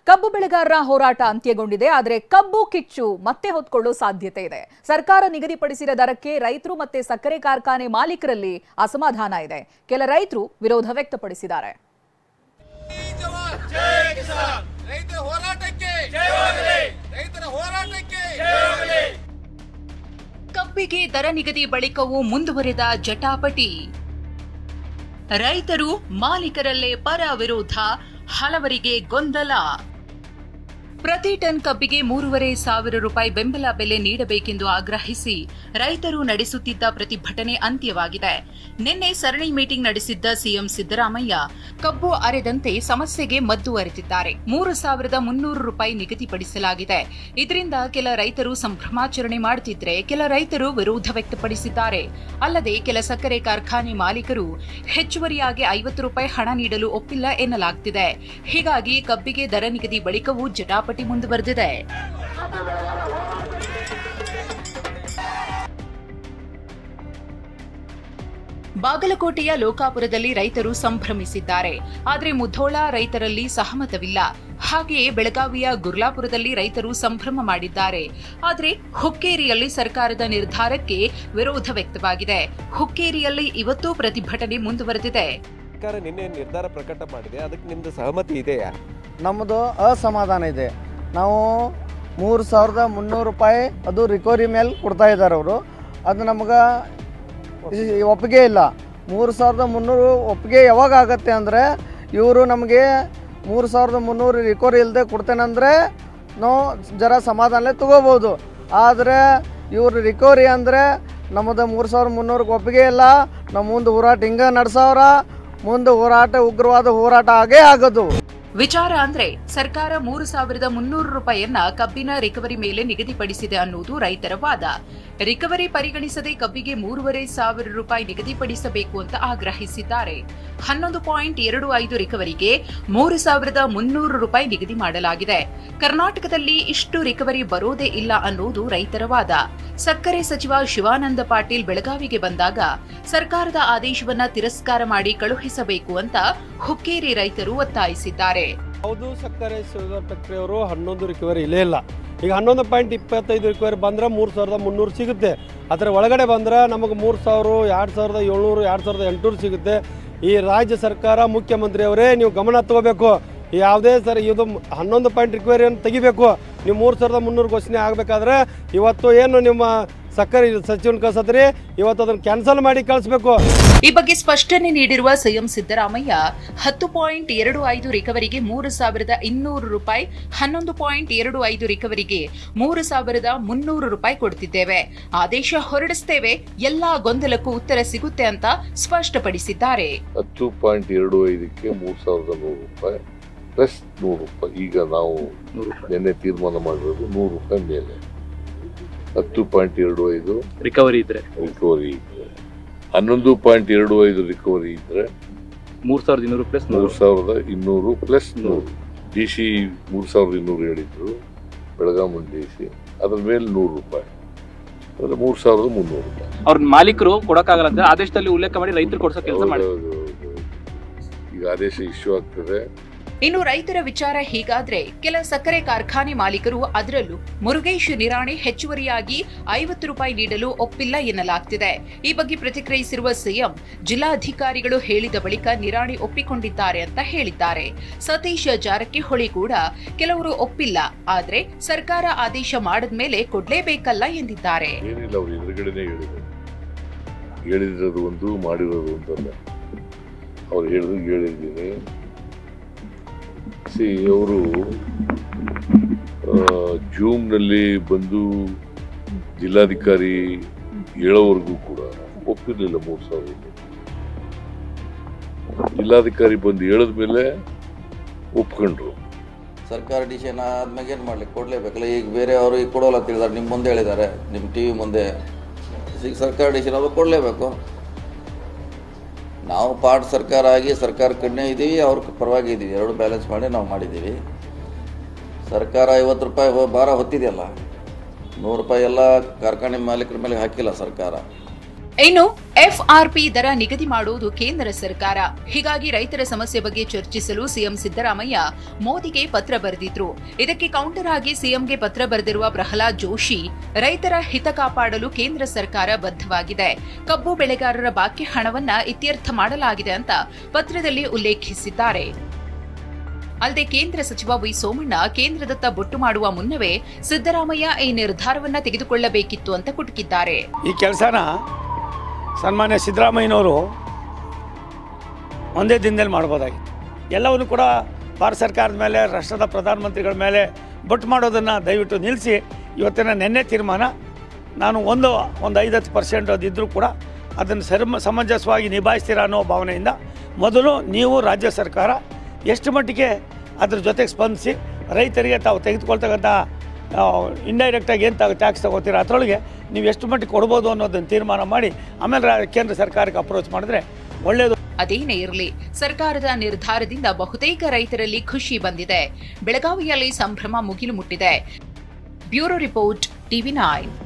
ಕಬ್ಬು ಬೆಳೆಗಾರರ ಹೋರಾಟ ಅಂತ್ಯಗೊಂಡಿದೆ. ಆದರೆ ಕಬ್ಬು ಕಿಚ್ಚು ಮತ್ತೆ ಹೊತ್ಕೊಳ್ಳೋ ಸಾಧ್ಯತೆ ಇದೆ. ಸರ್ಕಾರ ನಿಗದಿಪಡಿಸಿದ ದರಕ್ಕೆ ರೈತರು ಮತ್ತೆ ಸಕ್ಕರೆ ಕಾರ್ಖಾನೆ ಮಾಲೀಕರಲ್ಲಿ ಅಸಮಾಧಾನ ಇದೆ. ಕೆಲ ರೈತರು ವಿರೋಧ ವ್ಯಕ್ತಪಡಿಸಿದ್ದಾರೆ. ಕಬ್ಬಿಗೆ ದರ ನಿಗದಿ ಬಳಿಕವೂ ಮುಂದುವರೆದ ಜಟಾಪಟಿ. ರೈತರು ಮಾಲೀಕರಲ್ಲೇ ಪರ ವಿರೋಧ, ಹಲವರಿಗೆ ಗೊಂದಲ. ಪ್ರತಿ ಟನ್ ಕಬ್ಬಿಗೆ 3,500 ರೂಪಾಯಿ ಬೆಂಬಲ ಬೆಲೆ ನೀಡಬೇಕೆಂದು ಆಗ್ರಹಿಸಿ ರೈತರು ನಡೆಸುತ್ತಿದ್ದ ಪ್ರತಿಭಟನೆ ಅಂತ್ಯವಾಗಿದೆ. ನಿನ್ನೆ ಸರಣಿ ಮೀಟಿಂಗ್ ನಡೆಸಿದ್ದ ಸಿಎಂ ಸಿದ್ದರಾಮಯ್ಯ ಕಬ್ಬು ಅರೆದಂತೆ ಸಮಸ್ಯೆಗೆ ಮದ್ದು ಅರೆದಿದ್ದಾರೆ. 3,300 ರೂಪಾಯಿ ನಿಗದಿಪಡಿಸಲಾಗಿದೆ. ಇದರಿಂದ ಕೆಲ ರೈತರು ಸಂಭ್ರಮಾಚರಣೆ ಮಾಡುತ್ತಿದ್ದರೆ ಕೆಲ ರೈತರು ವಿರೋಧ ವ್ಯಕ್ತಪಡಿಸಿದ್ದಾರೆ. ಅಲ್ಲದೆ ಕೆಲ ಸಕ್ಕರೆ ಕಾರ್ಖಾನೆ ಮಾಲೀಕರು ಹೆಚ್ಚುವರಿಯಾಗಿ 50 ರೂಪಾಯಿ ಹಣ ನೀಡಲು ಒಪ್ಪಿಲ್ಲ ಎನ್ನಲಾಗುತ್ತಿದೆ. ಹೀಗಾಗಿ ಕಬ್ಬಿಗೆ ದರ ನಿಗದಿ ಬಳಿಕವೂ ಜಟಾಪಟಿ ಮುಂದುವರೆದಿದೆ. ಬಾಗಲಕೋಟೆಯ ಲೋಕಾಪುರದಲ್ಲಿ ರೈತರು ಸಂಭ್ರಮಿಸಿದ್ದಾರೆ. ಆದರೆ ಮುಧೋಳ ರೈತರಲ್ಲಿ ಸಹಮತವಿಲ್ಲ. ಹಾಗೆಯೇ ಬೆಳಗಾವಿಯ ಗುರ್ಲಾಪುರದಲ್ಲಿ ರೈತರು ಸಂಭ್ರಮ ಮಾಡಿದ್ದಾರೆ. ಆದರೆ ಹುಕ್ಕೇರಿಯಲ್ಲಿ ಸರ್ಕಾರದ ನಿರ್ಧಾರಕ್ಕೆ ವಿರೋಧ ವ್ಯಕ್ತವಾಗಿದೆ. ಹುಕ್ಕೇರಿಯಲ್ಲಿ ಇವತ್ತೂ ಪ್ರತಿಭಟನೆ ಮುಂದುವರೆದಿದೆ. ಸರ್ಕಾರ ನಿನ್ನೆ ನಿರ್ಧಾರ ಪ್ರಕಟ ಮಾಡಿದೆ, ಅದಕ್ಕೆ ನಿಮ್ದು ಸಹಮತಿ ಇದೆಯಾ? ನಮ್ಮದು ಅಸಮಾಧಾನ ಇದೆ. ನಾವು 3,300 ರೂಪಾಯಿ ಅದು ರಿಕವರಿ ಮೇಲೆ ಕೊಡ್ತಾ ಇದ್ದಾರೆ ಅವರು. ಅದು ನಮ್ಗೆ ಒಪ್ಪಿಗೆ ಇಲ್ಲ. 3,300 ಒಪ್ಪಿಗೆ ಯಾವಾಗ ಆಗುತ್ತೆ ಅಂದರೆ ಇವರು ನಮಗೆ 3,300 ರಿಕವರಿ ಇಲ್ಲದೆ ಕೊಡ್ತೇನೆಂದರೆ ನಾವು ಜರ ಸಮಾಧಾನ ತಗೋಬೋದು. ಆದರೆ ಇವರು ರಿಕವರಿ ಅಂದರೆ ನಮ್ಮದು 3,300 ಒಪ್ಪಿಗೆ ಇಲ್ಲ. ನಮ್ಮ ಮುಂದೆ ಹೋರಾಟ ಹಿಂಗೆ ನಡೆಸೋರ, ಮುಂದೆ ಹೋರಾಟ ಉಗ್ರವಾದ ಹೋರಾಟ ಆಗೇ ಆಗೋದು. ವಿಚಾರ ಅಂದ್ರೆ ಸರ್ಕಾರ 3,300 ರೂಪಾಯಿಯನ್ನ ಕಬ್ಬಿನ ರಿಕವರಿ ಮೇಲೆ ನಿಗದಿಪಡಿಸಿದೆ ಅನ್ನುವುದು ರೈತರ ವಾದ. ರಿಕವರಿ ಪರಿಗಣಿಸದೆ ಕಬ್ಬಿಗೆ 3,500 ರೂಪಾಯಿ ನಿಗದಿಪಡಿಸಬೇಕು ಅಂತ ಆಗ್ರಹಿಸಿದ್ದಾರೆ. 11.25 ರಿಕವರಿಗೆ 3,300 ರೂಪಾಯಿ ನಿಗದಿ ಮಾಡಲಾಗಿದೆ. ಕರ್ನಾಟಕದಲ್ಲಿ ಇಷ್ಟು ರಿಕವರಿ ಬರೋದೇ ಇಲ್ಲ ಅನ್ನೋದು ರೈತರ ವಾದ. ಸಕ್ಕರೆ ಸಚಿವ ಶಿವಾನಂದ ಪಾಟೀಲ್ ಬೆಳಗಾವಿಗೆ ಬಂದಾಗ ಸರ್ಕಾರದ ಆದೇಶವನ್ನ ತಿರಸ್ಕಾರ ಮಾಡಿ ಕಳುಹಿಸಬೇಕು ಅಂತ ಹುಕ್ಕೇರಿ ರೈತರು ಒತ್ತಾಯಿಸಿದ್ದಾರೆ. ಹೌದು, ಸಕ್ಕರೆ ಫ್ಯಾಕ್ಟರಿ ಅವರು 11 ರಿಕವರಿ ಇಲ್ಲೇ ಇಲ್ಲ. ಈಗ 11.25 ರಿಕವರಿ ಬಂದ್ರೆ 3,300 ಸಿಗುತ್ತೆ. ಅದರ ಒಳಗಡೆ ಬಂದ್ರೆ ನಮಗೆ 3,000, 2,700, 2,800 ಸಿಗುತ್ತೆ. ಈ ರಾಜ್ಯ ಸರ್ಕಾರ ಮುಖ್ಯಮಂತ್ರಿಯವರೇ ನೀವು ಗಮನ ತಗೋಬೇಕು. ಯಾವುದೇ ಸರ್ ಇದು 11 ಪಾಯಿಂಟ್ ರಿಕವರಿಯನ್ನು ತೆಗಿಬೇಕು. ನೀವು 3,300 ಘೋಷಣೆ ಆಗಬೇಕಾದ್ರೆ ಇವತ್ತು ಏನು ನಿಮ್ಮ ಸಕ್ಕರೆ ಸಚಿವನ ಕಳ್ಸತ್ರಿ, ಇವತ್ತು ಅದನ್ನು ಕ್ಯಾನ್ಸಲ್ ಮಾಡಿ ಕಳಿಸ್ಬೇಕು. ಈ ಬಗ್ಗೆ ಸ್ಪಷ್ಟನೆ ನೀಡಿರುವ ಸಿಎಂ ಸಿದ್ದರಾಮಯ್ಯ 10.25 ರಿಕವರಿಗೆ 3,200 ರೂಪಾಯಿ, 11.25 ರಿಕವರಿಗೆ 3,300 ರೂಪಾಯಿ ಕೊಡ್ತಿದ್ದೇವೆ. ಆದೇಶ ಹೊರಡಿಸುತ್ತೇವೆ, ಎಲ್ಲಾ ಗೊಂದಲಕ್ಕೂ ಉತ್ತರ ಸಿಗುತ್ತೆ ಅಂತ ಸ್ಪಷ್ಟಪಡಿಸಿದ್ದಾರೆ. 10.25ಕ್ಕೆ 3,100 ರೂಪಾಯಿ ಪ್ಲಸ್ 100 ರೂಪಾಯಿ. ಈಗ ನಾವು ನಿನ್ನೆ ತೀರ್ಮಾನ ಮಾಡಿರೋದು 100 ರೂಪಾಯಿ ಮೇಲೆ 10.25 ರಿಕವರಿ ಇದ್ರೆ 11.25 ರಿಕವರಿ ಇದ್ರೆ 3,200 ಪ್ಲಸ್ 3,200 ಪ್ಲಸ್ 100. ಡಿಸಿ 3,200 ಹೇಳಿದ್ರು, ಬೆಳಗಾವಿ ಡಿಸಿ, ಅದ್ರ ಮೇಲೆ 100 ರೂಪಾಯಿ ಅಂದ್ರೆ 3,300 ರೂಪಾಯಿ. ಅವ್ರ ಮಾಲೀಕರು ಕೊಡಕ್ಕಾಗಲ್ಲ ಅಂತ ಆದೇಶದಲ್ಲಿ ಉಲ್ಲೇಖ ಮಾಡಿ ರೈತರು ಕೊಡ್ಸೋ ಕೆಲಸ ಮಾಡಿ ಈಗ ಆದೇಶ ಇಶ್ಯೂ ಆಗ್ತದೆ. ಇನ್ನು ರೈತರ ವಿಚಾರ ಹೀಗಾದ್ರೆ ಕೆಲ ಸಕ್ಕರೆ ಕಾರ್ಖಾನೆ ಮಾಲೀಕರು, ಅದರಲ್ಲೂ ಮುರುಗೇಶ್ ನಿರಾಣಿ ಹೆಚ್ಚುವರಿಯಾಗಿ 50 ರೂಪಾಯಿ ನೀಡಲು ಒಪ್ಪಿಲ್ಲ ಎನ್ನಲಾಗ್ತಿದೆ. ಈ ಬಗ್ಗೆ ಪ್ರತಿಕ್ರಿಯಿಸಿರುವ ಸಿಎಂ, ಜಿಲ್ಲಾಧಿಕಾರಿಗಳು ಹೇಳಿದ ಬಳಿಕ ನಿರಾಣಿ ಒಪ್ಪಿಕೊಂಡಿದ್ದಾರೆ ಅಂತ ಹೇಳಿದ್ದಾರೆ. ಸತೀಶ್ ಜಾರಕಿಹೊಳಿ ಕೂಡ ಕೆಲವರು ಒಪ್ಪಿಲ್ಲ, ಆದ್ರೆ ಸರ್ಕಾರ ಆದೇಶ ಮಾಡಿದ್ಮೇಲೆ ಕೊಡ್ಲೇಬೇಕಲ್ಲ ಎಂದಿದ್ದಾರೆ. ಏನಿಲ್ಲ, ಅವ್ರು ಎದುರುಗಡೆನೆ ಹೇಳಿರೋದು ಒಂದು, ಮಾಡಿರೋದು ಒಂದಲ್ಲ. ಅವ್ರು ಹೇಳಿದ್ದೀನಿ. ಅವರು ಜೂಮ್ನಲ್ಲಿ ಬಂದು ಜಿಲ್ಲಾಧಿಕಾರಿ ಹೇಳೋವರೆಗೂ ಕೂಡ ಒಪ್ಪಿರಲಿಲ್ಲ 3,000. ಜಿಲ್ಲಾಧಿಕಾರಿ ಬಂದು ಹೇಳಿದ್ಮೇಲೆ ಒಪ್ಕೊಂಡ್ರು. ಸರ್ಕಾರ ಡಿಸಿಷನ್ ಆದ್ಮೇಲೆ ಏನು ಮಾಡ್ಲಿಕ್ಕೆ ಕೊಡಲೇಬೇಕಲ್ಲ. ಈಗ ಬೇರೆ ಅವರು ಈಗ ಕೊಡೋಲ್ಲ ಅಂತ ಹೇಳಿದಾರೆ, ನಿಮ್ಮ ಮುಂದೆ ಹೇಳಿದ್ದಾರೆ, ನಿಮ್ಮ ಟಿ ವಿ ಮುಂದೆ. ಈಗ ಸರ್ಕಾರ ಡಿಸಿಷನ್ ಅವರು ಕೊಡಲೇಬೇಕು. ನಾವು ಪಾರ್ಟ್ ಸರ್ಕಾರ ಆಗಿ ಸರ್ಕಾರ ಕಣ್ಣೇ ಇದ್ದೀವಿ, ಅವ್ರ ಪರವಾಗಿ ಇದ್ದೀವಿ. ಎರಡು ಬ್ಯಾಲೆನ್ಸ್ ಮಾಡಿ ನಾವು ಮಾಡಿದ್ದೀವಿ. ಸರ್ಕಾರ 50 ರೂಪಾಯಿ ಭಾರ ಹೊತ್ತಿದೆಯಲ್ಲ, 100 ರೂಪಾಯಿ ಎಲ್ಲ ಕಾರ್ಖಾನೆ ಮಾಲೀಕರ ಮೇಲೆ ಹಾಕಿಲ್ಲ ಸರ್ಕಾರ. ಇನ್ನು ಎಫ್ಆರ್ಪಿ ದರ ನಿಗದಿ ಮಾಡುವುದು ಕೇಂದ್ರ ಸರ್ಕಾರ. ಹೀಗಾಗಿ ರೈತರ ಸಮಸ್ಯೆ ಬಗ್ಗೆ ಚರ್ಚಿಸಲು ಸಿಎಂ ಸಿದ್ದರಾಮಯ್ಯ ಮೋದಿಗೆ ಪತ್ರ ಬರೆದಿದ್ರು. ಇದಕ್ಕೆ ಕೌಂಟರ್ ಆಗಿ ಸಿಎಂಗೆ ಪತ್ರ ಬರೆದಿರುವ ಪ್ರಹ್ಲಾದ್ ಜೋಶಿ, ರೈತರ ಹಿತ ಕಾಪಾಡಲು ಕೇಂದ್ರ ಸರ್ಕಾರ ಬದ್ಧವಾಗಿದೆ, ಕಬ್ಬು ಬೆಳೆಗಾರರ ಬಾಕಿ ಹಣವನ್ನ ಇತ್ಯರ್ಥ ಮಾಡಲಾಗಿದೆ ಅಂತ ಪತ್ರದಲ್ಲಿ ಉಲ್ಲೇಖಿಸಿದ್ದಾರೆ. ಅಲ್ಲದೆ ಕೇಂದ್ರ ಸಚಿವ ವಿ ಸೋಮಣ್ಣ ಕೇಂದ್ರದತ್ತ ಬೊಟ್ಟು ಮಾಡುವ ಮುನ್ನವೇ ಸಿದ್ದರಾಮಯ್ಯ ಈ ನಿರ್ಧಾರವನ್ನ ತೆಗೆದುಕೊಳ್ಳಬೇಕಿತ್ತು ಅಂತ ಕುಟುಕಿದ್ದಾರೆ. ಈ ಕೆಲಸನ ಸನ್ಮಾನ್ಯ ಸಿದ್ದರಾಮಯ್ಯನವರು ಒಂದೇ ದಿನದಲ್ಲಿ ಮಾಡ್ಬೋದಾಗಿತ್ತು. ಎಲ್ಲವನ್ನು ಕೂಡ ಭಾರತ ಸರ್ಕಾರದ ಮೇಲೆ, ರಾಷ್ಟ್ರದ ಪ್ರಧಾನಮಂತ್ರಿಗಳ ಮೇಲೆ ಬೊಟ್ಟು ಮಾಡೋದನ್ನು ದಯವಿಟ್ಟು ನಿಲ್ಲಿಸಿ, ಇವತ್ತಿನ ನಿನ್ನೆ ತೀರ್ಮಾನ ನಾನು ಒಂದು 5-10% ಅದಿದ್ದರೂ ಕೂಡ ಅದನ್ನು ಸಮಂಜಸವಾಗಿ ನಿಭಾಯಿಸ್ತೀರಾ ಅನ್ನೋ ಭಾವನೆಯಿಂದ ಮೊದಲು ನೀವು ರಾಜ್ಯ ಸರ್ಕಾರ ಎಷ್ಟು ಮಟ್ಟಿಗೆ ಅದ್ರ ಜೊತೆಗೆ ಸ್ಪಂದಿಸಿ ರೈತರಿಗೆ ತಾವು ತೆಗೆದುಕೊಳ್ತಕ್ಕಂಥ ಇಂಡೈರೆಕ್ಟಾಗಿ ಏನು ಟ್ಯಾಕ್ಸ್ ತಗೋತೀರ ಅದರೊಳಗೆ ನೀವು ಎಷ್ಟು ಮಟ್ಟಿಗೆ ಕೊಡ್ಬೋದು ಅನ್ನೋದನ್ನು ತೀರ್ಮಾನ ಮಾಡಿ ಆಮೇಲೆ ಕೇಂದ್ರ ಸರ್ಕಾರಕ್ಕೆ ಅಪ್ರೋಚ್ ಮಾಡಿದ್ರೆ ಒಳ್ಳೆಯದು. ಅದೇನೇ ಇರಲಿ, ಸರ್ಕಾರದ ನಿರ್ಧಾರದಿಂದ ಬಹುತೇಕ ರೈತರಲ್ಲಿ ಖುಷಿ ಬಂದಿದೆ. ಬೆಳಗಾವಿಯಲ್ಲಿ ಸಂಭ್ರಮ ಮುಗಿಲು ಮುಟ್ಟಿದೆ. Bureau report, TV9.